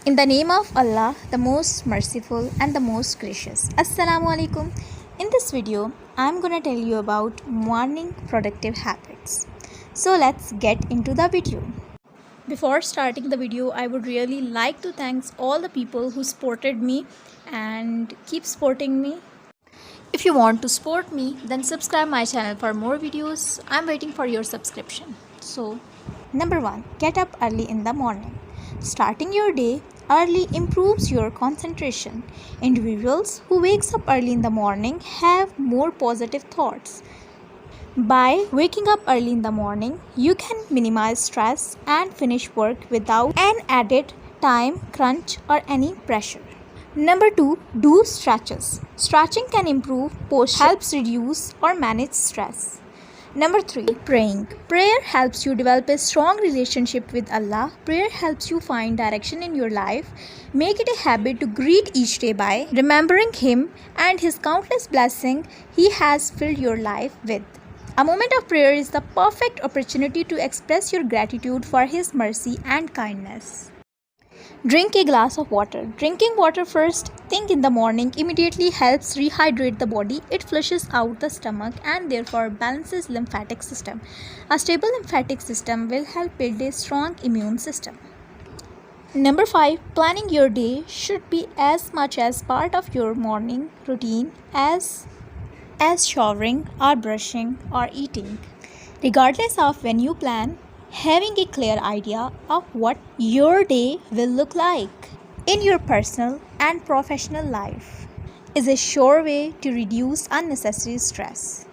In the name of Allah, the most merciful and the most gracious. Assalamu alaikum. In this video, I'm gonna tell you about morning productive habits. So let's get into the video. Before starting the video, I would really like to thank all the people who supported me and keep supporting me. If you want to support me, then subscribe my channel for more videos. I'm waiting for your subscription. So, number 1, get up early in the morning. Starting your day early improves your concentration. Individuals who wakes up early in the morning have more positive thoughts. By waking up early in the morning, you can minimize stress and finish work without an added time crunch or any pressure. Number 2, do stretches. Stretching can improve posture, helps reduce or manage stress. Number 3, praying. Prayer helps you develop a strong relationship with Allah. Prayer helps you find direction in your life. Make it a habit to greet each day by remembering Him and His countless blessings He has filled your life with. A moment of prayer is the perfect opportunity to express your gratitude for His mercy and kindness. Drink a glass of water. Drinking water first thing in the morning immediately helps rehydrate the body. It flushes out the stomach and therefore balances lymphatic system. A stable lymphatic system will help build a strong immune system. Number 5, planning your day should be as much as part of your morning routine as showering or brushing or eating. Regardless of when you plan, having a clear idea of what your day will look like in your personal and professional life is a sure way to reduce unnecessary stress.